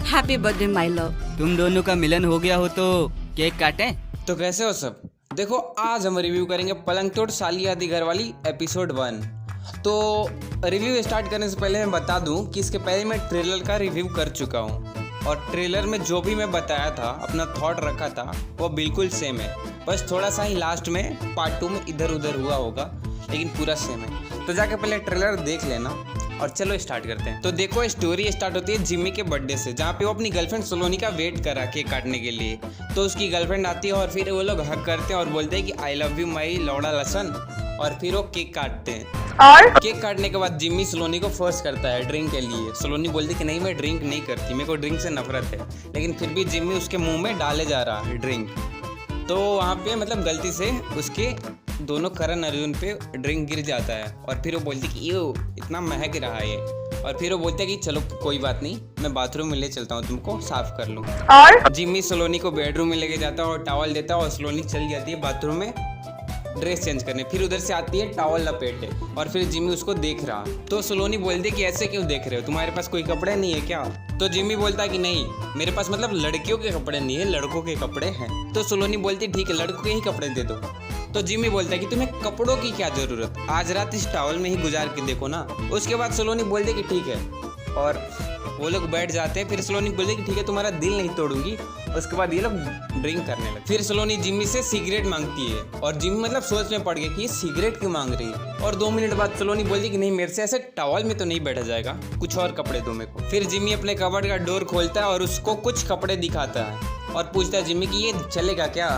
Happy birthday my love. तुम दोनों का मिलन हो गया हो तो केक काटें। तो कैसे हो सब। देखो आज हम रिव्यू करेंगे पलंग तोड़ साली आदि घर वाली एपिसोड 1। तो रिव्यू स्टार्ट करने से पहले मैं बता दूं कि इसके पहले मैं ट्रेलर का रिव्यू कर चुका हूं और ट्रेलर में जो भी मैं बताया था, अपना थॉट रखा था, वो बिल्कुल सेम है। बस थोड़ा सा ही लास्ट में पार्ट 2 में इधर उधर हुआ होगा, लेकिन पूरा सेम है। तो जाके पहले ट्रेलर देख लेना और चलो स्टार्ट करते हैं। तो देखो स्टोरी स्टार्ट होती है जिम्मी के बर्थडे से, जहाँ पे वो अपनी गर्लफ्रेंड सलोनी का वेट कर रहा है केक काटने के लिए। तो उसकी गर्लफ्रेंड आती है और फिर वो लोग हक करते हैं और बोलते हैं कि आई लव यू माई लौड़ा लसन, और फिर वो केक काटते हैं। और केक काटने के बाद जिम्मी सलोनी को फोर्स करता है ड्रिंक के लिए। सलोनी बोलती कि नहीं मैं ड्रिंक नहीं करती, मेरे को ड्रिंक से नफरत है, लेकिन फिर भी जिम्मी उसके मुंह में डाले जा रहा है ड्रिंक। तो वहाँ पे मतलब गलती से उसके दोनों करण अर्जुन पे ड्रिंक गिर जाता है और फिर वो बोलती कि यो इतना महक रहा है ये, और फिर वो बोलते हैं कि चलो कोई बात नहीं, मैं बाथरूम में ले चलता हूँ, तुमको साफ कर लूँ। और जिम्मी सलोनी को बेडरूम में लेके जाता है और टॉवल देता है और सलोनी चली जाती है बाथरूम में ड्रेस चेंज करने। फिर उधर से आती है टॉवल लपेटे और फिर जिम्मी उसको देख रहा। तो सलोनी बोलती है कि ऐसे क्यों देख रहे हो, तुम्हारे पास कोई कपड़े नहीं है क्या। तो जिम्मी बोलता है कि नहीं मेरे पास मतलब लड़कियों के कपड़े नहीं है, लड़कों के कपड़े हैं। तो सलोनी बोलती है ठीक है लड़कों के ही कपड़े दे दो। तो जिम्मी बोलता है कि तुम्हें कपड़ों की क्या जरूरत, आज रात इस टॉवल में ही गुजार के देखो ना। उसके बाद सलोनी बोलती है कि ठीक है और वो लोग बैठ जाते हैं। फिर सलोनी बोलती है कि ठीक है तुम्हारा दिल नहीं तोड़ूंगी। उसके बाद ये लोग ड्रिंक करने लगे। फिर सलोनी जिम्मी से सिगरेट मांगती है और जिम्मी मतलब सोच में पड़ गया कि ये सिगरेट क्यों मांग रही है। और 2 मिनट बाद सलोनी बोलती कि नहीं मेरे से ऐसे टॉवल में तो नहीं बैठा जाएगा, कुछ और कपड़े दो मेरे को। फिर जिम्मी अपने कबर्ड का डोर खोलता है और उसको कुछ कपड़े दिखाता है और पूछता है जिम्मी कि ये चलेगा क्या।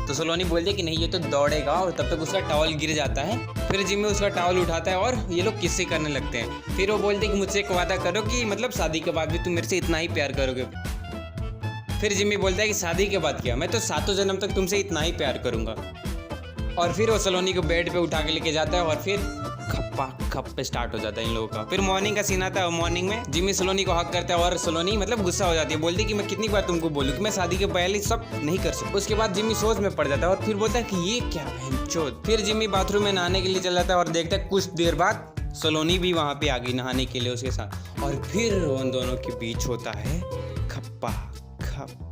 तो सलोनी बोलती है कि नहीं ये तो दौड़ेगा, और तब तक उसका टॉवल गिर जाता है। फिर जिम्मी उसका टॉवल उठाता है और ये लोग किस्से करने लगते हैं। फिर वो बोलते हैं कि मुझसे एक वादा करो कि मतलब शादी के बाद भी तुम मेरे से इतना ही प्यार करोगे। फिर जिम्मी बोलता है कि शादी के बाद क्या, मैं तो 7 जन्म तक तुमसे इतना ही प्यार करूंगा। और फिर वो सलोनी को बेड पे उठा के लेके जाता है और फिर खप्पा खप स्टार्ट हो जाता है इन लोगों का। फिर मॉर्निंग का सीन आता है। मॉर्निंग में जिम्मी सलोनी को हक करता है और सलोनी मतलब गुस्सा हो जाती है, बोलती कि मैं कितनी बार तुमको बोलूं कि मैं शादी के पहले सब नहीं कर सकता। उसके बाद जिम्मी सोच में पड़ जाता है और फिर बोलता है कि ये क्या बहनचोद। फिर जिम्मी बाथरूम में नहाने के लिए चला जाता है और देखता है कुछ देर बाद सलोनी भी वहाँ पे आ गई नहाने के लिए उसके साथ। और फिर उन दोनों के बीच होता है खप्पा खप।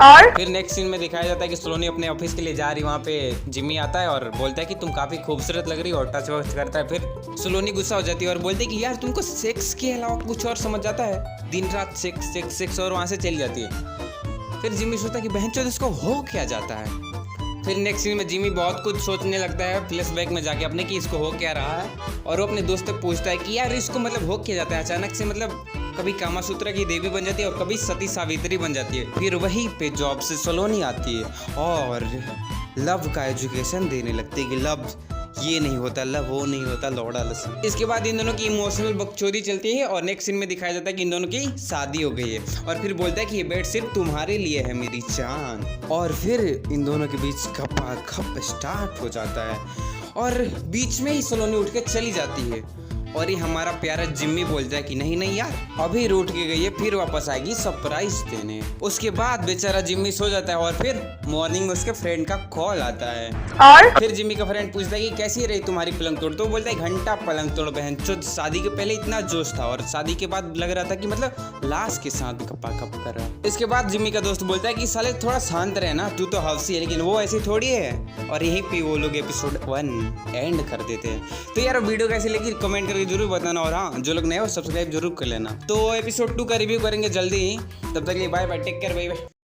और फिर नेक्स्ट सीन में दिखाया जाता है कि सलोनी अपने ऑफिस के लिए जा रही, वहाँ पे जिम्मी आता है और बोलता है कि तुम काफी खूबसूरत लग रही हो और टच वच करता है। फिर सलोनी गुस्सा हो जाती है और बोलती है कि यार तुमको सेक्स के अलावा कुछ और समझ जाता है, दिन रात सेक्स सेक्स सेक्स, और वहाँ से चली जाती है। फिर जिम्मी सोचता है कि बहनचोद इसको हो क्या जाता है। फिर नेक्स्ट सीन में जिम्मी बहुत कुछ सोचने लगता है फ्लैशबैक में जाके अपने कि इसको हो क्या रहा है, और वो अपने दोस्त से पूछता है कि यार इसको मतलब हो क्या जाता है अचानक से, मतलब कभी कामासूत्रा की देवी बन जाती है और कभी सती सावित्री बन जाती है। फिर वहीं पे जॉब से सलोनी आती है और लव का एजुकेशन देने लगती है कि लव ये नहीं होता, लव वो नहीं होता, लौड़ा लसन। इसके बाद इन दोनों की इमोशनल बकचोदी चलती है और नेक्स्ट सीन में दिखाया जाता है कि इन दोनों की शादी हो गई है। और फिर बोलता है कि ये बेड सिर्फ तुम्हारे लिए है मेरी जान। और फिर इन दोनों के बीच खपा खप स्टार्ट हो जाता है और बीच में ही सलोनी उठ के चली जाती है और ये हमारा प्यारा जिम्मी बोलता है कि नहीं नहीं यार अभी रूठ के गई है, फिर वापस आएगी सरप्राइज देने। उसके बाद बेचारा जिम्मी सो जाता है और फिर मॉर्निंग में उसके फ्रेंड का कॉल आता है और फिर जिम्मी का फ्रेंड पूछता है कि कैसी रही तुम्हारी पलंग तोड़। तो वो बोलता है घंटा पलंग तोड़ बहनचोद, शादी के पहले इतना जोश था और शादी के बाद लग रहा था कि मतलब लाश के साथ खप्पा खप कर रहा है। इसके बाद जिम्मी का दोस्त बोलता है कि साले थोड़ा शांत रहे ना, तू तो हवसी है लेकिन वो ऐसी थोड़ी है। और यहीं पे वो लोग एपिसोड 1 एंड कर देते हैं। तो यार वीडियो कैसी लगी कमेंट करके जरूर बताना, और हाँ जो लोग नए हो सब्सक्राइब जरूर कर लेना। तो एपिसोड 2 का रिव्यू करेंगे जल्दी ही, तब तक के लिए bye bye, take care, bye bye.